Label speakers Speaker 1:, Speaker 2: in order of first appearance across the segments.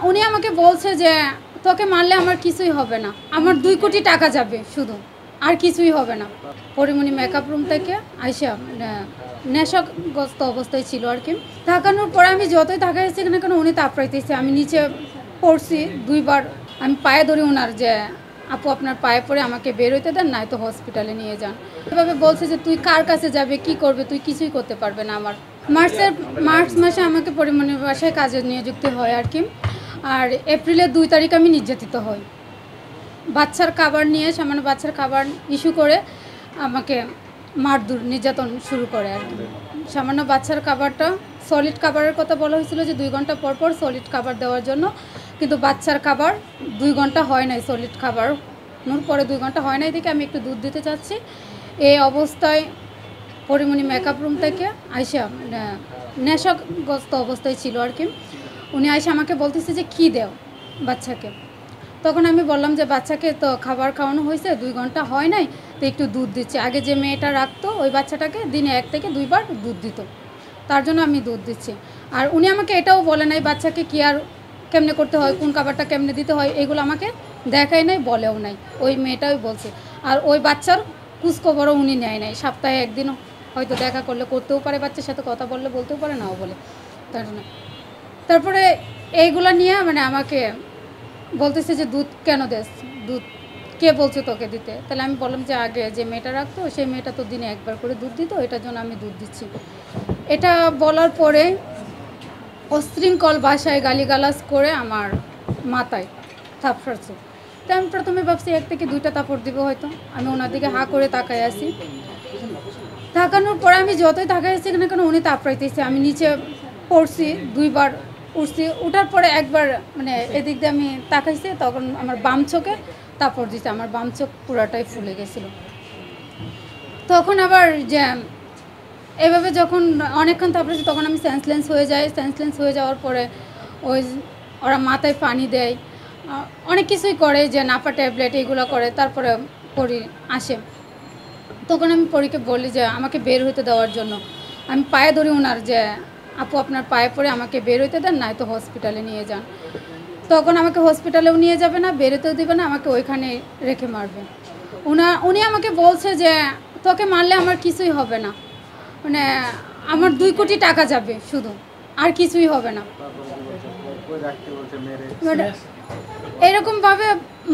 Speaker 1: উনি আমাকে বলছে যে তোকে মারলে আমার কিছুই হবে না, আমার 2 কোটি টাকা যাবে শুধু, আর কিছুই হবে না। পরিমণি মেকআপ রুম থেকে আইসা নেশাগ্রস্ত অবস্থায় ছিল আর কি। থাকানোর পরে আমি যতই থাকাইছি না কেন উনি তাপড়াইতেছে, আমি নিচে পড়ছি 2বার। আমি পায়ে ধরি ওনার যে আপু আপনার পায়ে পড়ে আমাকে বের হইতে দেন, নাই তো হসপিটালে নিয়ে যান। এভাবে বলছে যে তুই কার কাছে যাবে, কি করবে, তুই কিছুই করতে পারবে না। আমার মার্চ মাসে আমাকে পরিমণির বাসায় কাজে নিযুক্ত হয় আর কি। আর এপ্রিলের 2 তারিখ আমি নির্যাতিত হই। বাচ্চার খাবার নিয়ে সামান্য বাচ্চার খাবার ইস্যু করে আমাকে মারধর নির্যাতন শুরু করে আর কি। সামান্য বাচ্চার খাবারটা সলিড খাবারের কথা বলা হয়েছিল যে 2 ঘন্টা পর পর সলিড খাবার দেওয়ার জন্য, কিন্তু বাচ্চার খাবার 2 ঘন্টা হয় নাই, সলিড খাবার পরে 2 ঘন্টা হয় নাই দেখে আমি একটু দুধ দিতে চাচ্ছি। এই অবস্থায় পরিমণি মেকআপ রুম থেকে আইসা নেশাগ্রস্ত অবস্থায় ছিল আর কি। উনি আইসা আমাকে বলতেছে যে কী দেও বাচ্চাকে। তখন আমি বললাম যে বাচ্চাকে তো খাবার খাওয়ানো হয়েছে, 2 ঘন্টা হয় নাই, তো একটু দুধ দিচ্ছে। আগে যে মেয়েটা রাখতো ওই বাচ্চাটাকে দিনে 1 থেকে 2 বার দুধ দিত, তার জন্য আমি দুধ দিচ্ছি। আর উনি আমাকে এটাও বলে নাই বাচ্চাকে কি আর কেমনে করতে হয়, কোন খাবারটা কেমনে দিতে হয়, এগুলো আমাকে দেখায় নাই, বলেও নাই। ওই মেয়েটাই বলছে। আর ওই বাচ্চার খোঁজখবরও উনি নেয় নাই। সপ্তাহে 1 দিনও হয়তো দেখা করলে করতেও পারে, বাচ্চার সাথে কথা বললে বলতেও পারে, নাও বলে। তার জন্য তারপরে এইগুলো নিয়ে মানে আমাকে বলতেছে যে দুধ কেন দেস, দুধ কে বলছে তোকে দিতে। তাহলে আমি বললাম যে আগে যে মেয়েটা রাখতো সেই মেয়েটা তো দিনে 1 বার করে দুধ দিত, এটার জন্য আমি দুধ দিচ্ছি। এটা বলার পরে অশৃঙ্খল ভাষায় গালিগালাজ করে আমার মাথায় থাপড়াচ্ছে। তো আমি প্রথমে ভাবছি 1 থেকে 2টা থাপড় দিব হয়তো। আমি ওনার দিকে হাঁ করে তাকাই আসি। তাকানোর পরে আমি যতই তাকাই আসি না কেন উনি তাপড়াইতেছে, আমি নিচে পড়ছি 2বার উঠছি। উঠার পরে একবার মানে এদিক দিয়ে আমি তাকাইছি, তখন আমার বাম চোখে তাপড় দিচ্ছে, আমার বাম চোখ পুরাটাই ফুলে গেছিলো। তখন আবার যে এভাবে যখন অনেকক্ষণ তাপড়েছি তখন আমি সেন্সলেন্স হয়ে যাই। সেন্সলেন্স হয়ে যাওয়ার পরে ওই ওরা মাথায় পানি দেয়, অনেক কিছুই করে, যে নাপা ট্যাবলেট এগুলো করে। তারপরে পরি আসে, তখন আমি পরীকে বলি যে আমাকে বের হইতে দেওয়ার জন্য। আমি পায়ে ধরি ওনার যে আপু আপনার পায়ে পড়ে আমাকে বের হইতে দেন, নাই তো হসপিটালে নিয়ে যান। তখন আমাকে হসপিটালেও নিয়ে যাবে না, বেরোতেও দেবে না, আমাকে ওইখানে রেখে মারবে। উনি আমাকে বলছে যে তোকে মারলে আমার কিছুই হবে না, মানে আমার 2 কোটি টাকা যাবে শুধু, আর কিছুই হবে না। এরকমভাবে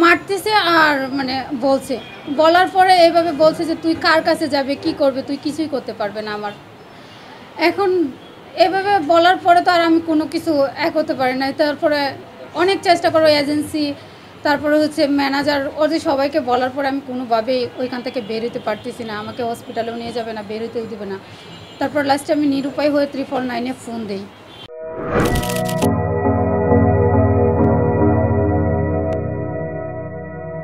Speaker 1: মারতেছে আর মানে বলছে, বলার পরে এইভাবে বলছে যে তুই কার কাছে যাবে, কি করবে, তুই কিছুই করতে পারবে না। আমার এখন এভাবে বলার পরে তো আর আমি কোনো কিছু হতে পারি না। তারপরে অনেক চেষ্টা করো এজেন্সি, তারপরে হচ্ছে ম্যানেজার, ওদের সবাইকে বলার পরে আমি কোনোভাবেই ওইখান থেকে বের হতে পারতেছি না। আমাকে হসপিটালেও নিয়ে যাবে না, বের হতেও দেবে না। তারপর লাস্টে আমি নিরুপায় হয়ে 999-এ ফোন দিই।